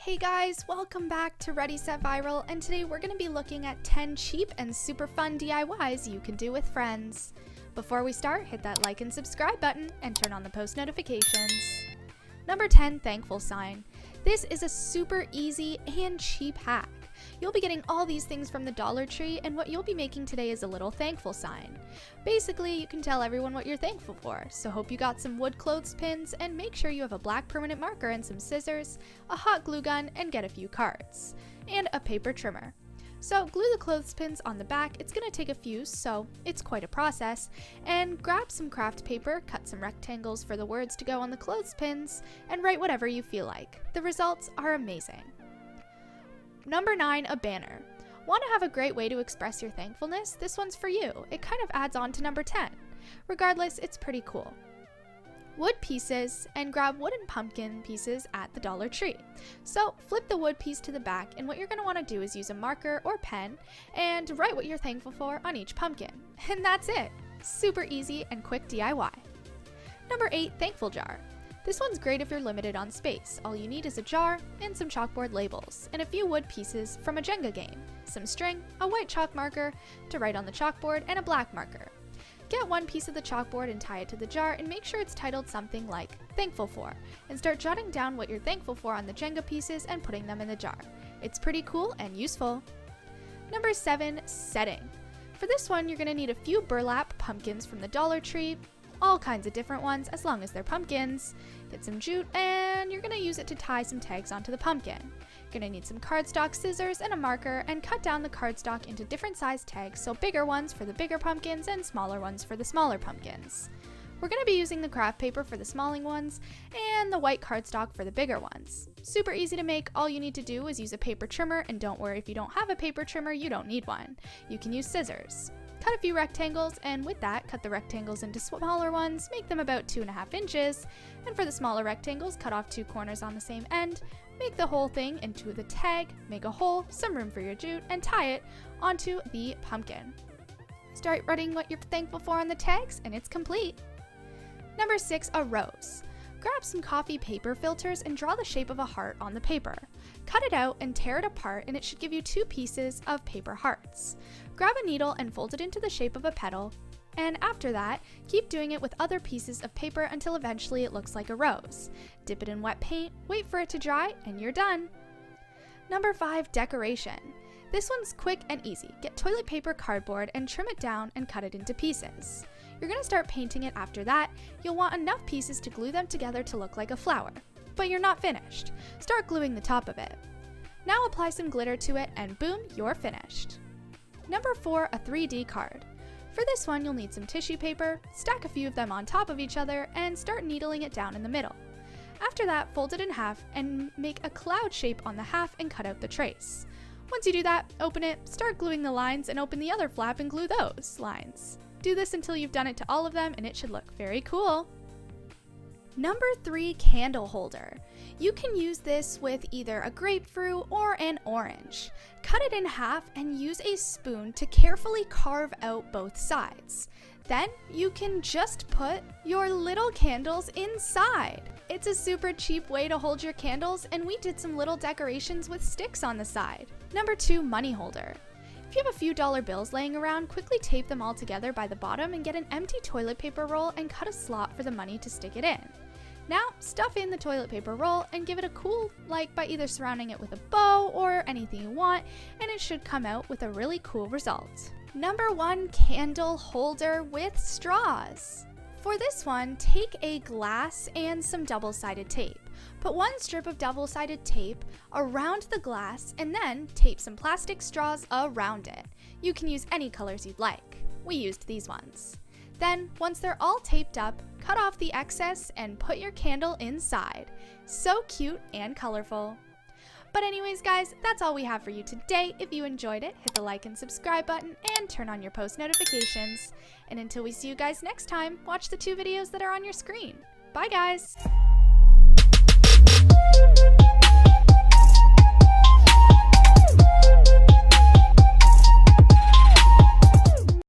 Hey guys, welcome back to Ready Set Viral, and today we're going to be looking at 10 cheap and super fun DIYs you can do with friends. Before we start, hit that like and subscribe button and turn on the post notifications. Number 10, thankful sign. This is a super easy and cheap hack. You'll be getting all these things from the Dollar Tree, and what you'll be making today is a little thankful sign. Basically, you can tell everyone what you're thankful for, so hope you got some wood clothespins, and make sure you have a black permanent marker and some scissors, a hot glue gun, and get a few cards, and a paper trimmer. So glue the clothespins on the back. It's going to take a few, so it's quite a process, and grab some craft paper, cut some rectangles for the words to go on the clothespins, and write whatever you feel like. The results are amazing. Number 9, a banner. Want to have a great way to express your thankfulness? This one's for you. It kind of adds on to number 10. Regardless, it's pretty cool. Wood pieces, and grab wooden pumpkin pieces at the Dollar Tree. So flip the wood piece to the back, and what you're going to want to do is use a marker or pen and write what you're thankful for on each pumpkin. And that's it. Super easy and quick DIY. Number 8, thankful jar. This one's great if you're limited on space. All you need is a jar and some chalkboard labels, and a few wood pieces from a Jenga game, some string, a white chalk marker to write on the chalkboard, and a black marker. Get one piece of the chalkboard and tie it to the jar, and make sure it's titled something like Thankful For, and start jotting down what you're thankful for on the Jenga pieces and putting them in the jar. It's pretty cool and useful. Number 7, setting. For this one, you're going to need a few burlap pumpkins from the Dollar Tree, all kinds of different ones as long as they're pumpkins. Get some jute, and you're going to use it to tie some tags onto the pumpkin. You're going to need some cardstock, scissors, and a marker, and cut down the cardstock into different size tags, so bigger ones for the bigger pumpkins and smaller ones for the smaller pumpkins. We're going to be using the craft paper for the smalling ones and the white cardstock for the bigger ones. Super easy to make. All you need to do is use a paper trimmer, and don't worry if you don't have a paper trimmer, you don't need one. You can use scissors. Cut a few rectangles, and with that, cut the rectangles into smaller ones, make them about 2.5 inches, and for the smaller rectangles, cut off 2 corners on the same end, make the whole thing into the tag, make a hole, some room for your jute, and tie it onto the pumpkin. Start writing what you're thankful for on the tags, and it's complete. Number 6, a rose. Grab some coffee paper filters and draw the shape of a heart on the paper. Cut it out and tear it apart, and it should give you 2 pieces of paper hearts. Grab a needle and fold it into the shape of a petal, and after that, keep doing it with other pieces of paper until eventually it looks like a rose. Dip it in wet paint, wait for it to dry, and you're done. Number 5, decoration. This one's quick and easy. Get toilet paper cardboard and trim it down and cut it into pieces. You're going to start painting it after that. You'll want enough pieces to glue them together to look like a flower. But you're not finished. Start gluing the top of it. Now apply some glitter to it, and boom, you're finished. Number 4, a 3D card. For this one, you'll need some tissue paper, stack a few of them on top of each other, and start needling it down in the middle. After that, fold it in half and make a cloud shape on the half and cut out the trace. Once you do that, open it, start gluing the lines, and open the other flap and glue those lines. Do this until you've done it to all of them, and it should look very cool. Number 3, candle holder. You can use this with either a grapefruit or an orange. Cut it in half and use a spoon to carefully carve out both sides. Then you can just put your little candles inside. It's a super cheap way to hold your candles, and we did some little decorations with sticks on the side. Number 2, money holder. If you have a few dollar bills laying around, quickly tape them all together by the bottom and get an empty toilet paper roll and cut a slot for the money to stick it in. Now, stuff in the toilet paper roll and give it a cool like by either surrounding it with a bow or anything you want, and it should come out with a really cool result. Number 1, candle holder with straws. For this one, take a glass and some double-sided tape. Put one strip of double-sided tape around the glass and then tape some plastic straws around it. You can use any colors you'd like. We used these ones. Then, once they're all taped up, cut off the excess and put your candle inside. So cute and colorful. But anyways guys, that's all we have for you today. If you enjoyed it, hit the like and subscribe button and turn on your post notifications. And until we see you guys next time, watch the 2 videos that are on your screen. Bye guys!